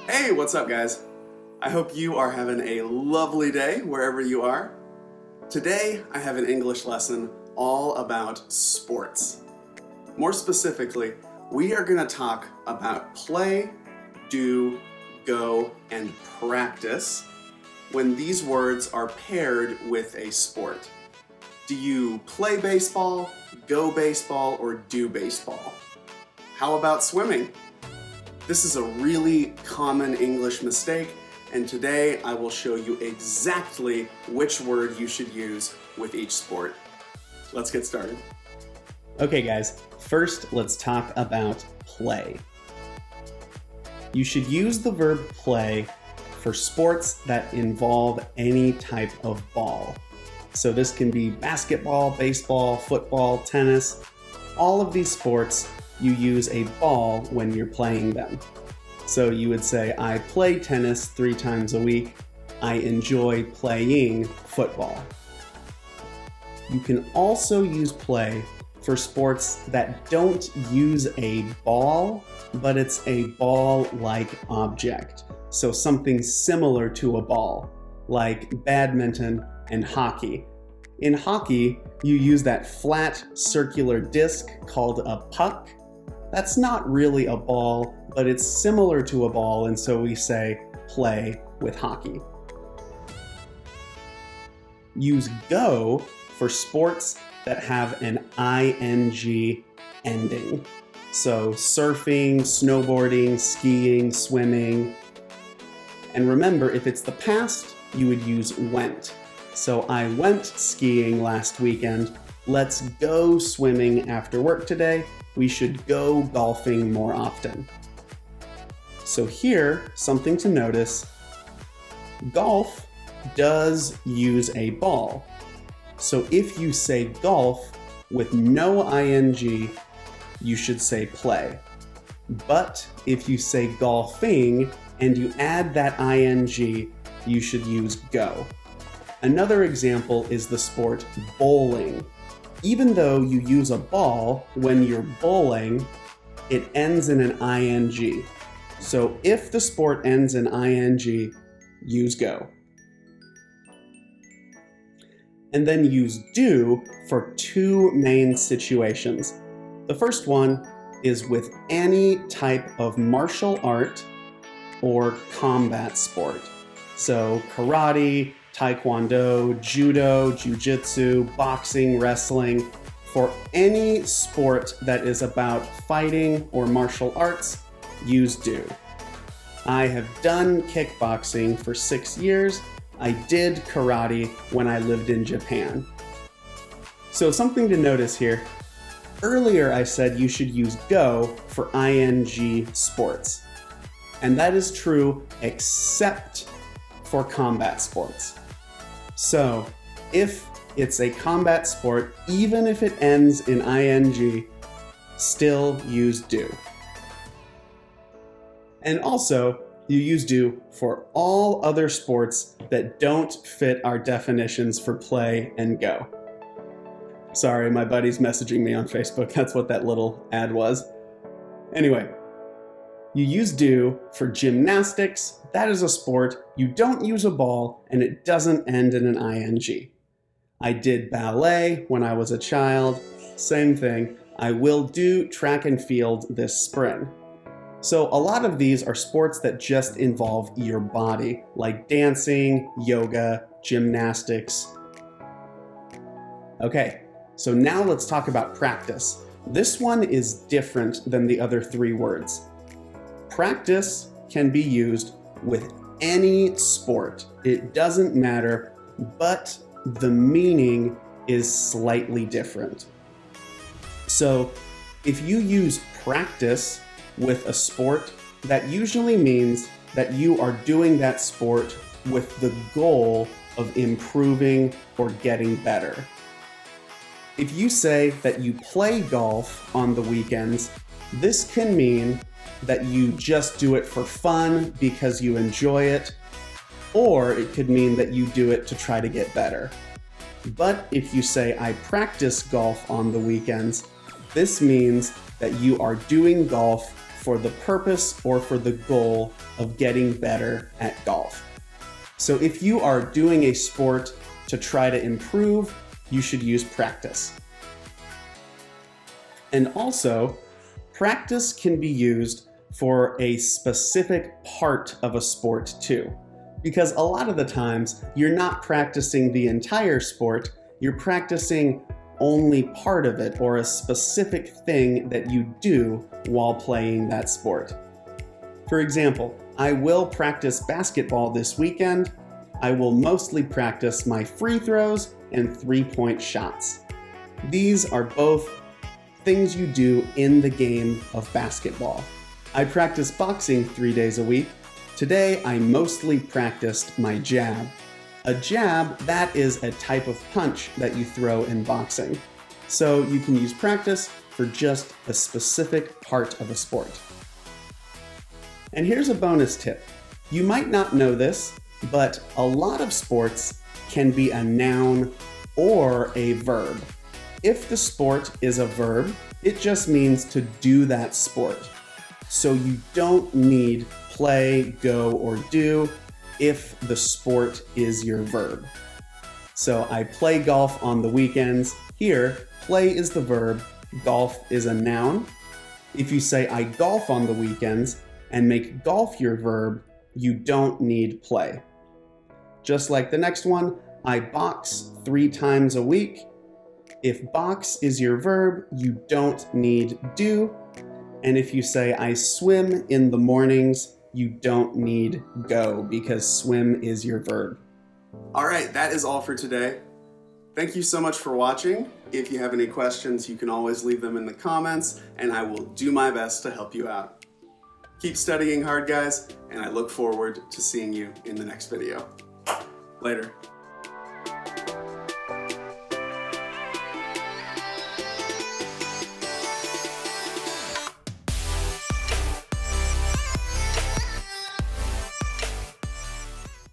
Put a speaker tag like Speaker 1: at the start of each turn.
Speaker 1: Hey, what's up, guys? I hope you are having a lovely day wherever you are. Today, I have an English lesson all about sports. More specifically, we are going to talk about play, do, go, and practice when these words are paired with a sport. Do you play baseball, go baseball, or do baseball? How about swimming? This is a really common English mistake, and today I will show you exactly which word you should use with each sport. Let's get started.
Speaker 2: Okay guys, first let's talk about play. You should use the verb play for sports that involve any type of ball. So this can be basketball, baseball, football, tennis. All of these sports, you use a ball when you're playing them. So you would say, I play tennis 3 times a week. I enjoy playing football. You can also use play for sports that don't use a ball, but it's a ball-like object. So something similar to a ball, like badminton and hockey. In hockey, you use that flat circular disc called a puck. That's not really a ball, but it's similar to a ball, and so we say play with hockey. Use go for sports that have an ing ending. So surfing, snowboarding, skiing, swimming. And remember, if it's the past, you would use went. So I went skiing last weekend. Let's go swimming after work today. We should go golfing more often. So here, something to notice, golf does use a ball. So if you say golf with no ing, you should say play. But if you say golfing and you add that ing, you should use go. Another example is the sport bowling. Even though you use a ball when you're bowling, it ends in an ing. So if the sport ends in ing, use go. And then use do for 2 main situations. The first one is with any type of martial art or combat sport. So karate, taekwondo, judo, jiu-jitsu, boxing, wrestling. For any sport that is about fighting or martial arts, use do. I have done kickboxing for 6 years. I did karate when I lived in Japan. So something to notice here. Earlier I said you should use go for ing sports. And that is true except for combat sports. So if it's a combat sport, even if it ends in ing, still use do. And also, you use do for all other sports that don't fit our definitions for play and go. Sorry, my buddy's messaging me on Facebook. That's what that little ad was. Anyway, you use do for gymnastics. That is a sport. You don't use a ball and it doesn't end in an ing. I did ballet when I was a child. Same thing. I will do track and field this spring. So a lot of these are sports that just involve your body, like dancing, yoga, gymnastics. Okay, so now let's talk about practice. This one is different than the other 3 words. Practice can be used with any sport. It doesn't matter, but the meaning is slightly different. So if you use practice with a sport, that usually means that you are doing that sport with the goal of improving or getting better. If you say that you play golf on the weekends, this can mean that you just do it for fun because you enjoy it, or it could mean that you do it to try to get better. But if you say, I practice golf on the weekends, this means that you are doing golf for the purpose or for the goal of getting better at golf. So if you are doing a sport to try to improve, you should use practice. And also, practice can be used for a specific part of a sport too. Because a lot of the times, you're not practicing the entire sport, you're practicing only part of it or a specific thing that you do while playing that sport. For example, I will practice basketball this weekend. I will mostly practice my free throws and three-point shots. These are both things you do in the game of basketball. I practice boxing 3 days a week. Today, I mostly practiced my jab. A jab, that is a type of punch that you throw in boxing. So you can use practice for just a specific part of a sport. And here's a bonus tip. You might not know this, but a lot of sports can be a noun or a verb. If the sport is a verb, it just means to do that sport. So you don't need play, go, or do if the sport is your verb. So I play golf on the weekends. Here, play is the verb, golf is a noun. If you say I golf on the weekends and make golf your verb, you don't need play. Just like the next one, I box 3 times a week. If box is your verb, you don't need do. And if you say I swim in the mornings, you don't need go because swim is your verb.
Speaker 1: All right, that is all for today. Thank you so much for watching. If you have any questions, you can always leave them in the comments, and I will do my best to help you out. Keep studying hard, guys, and I look forward to seeing you in the next video. Later.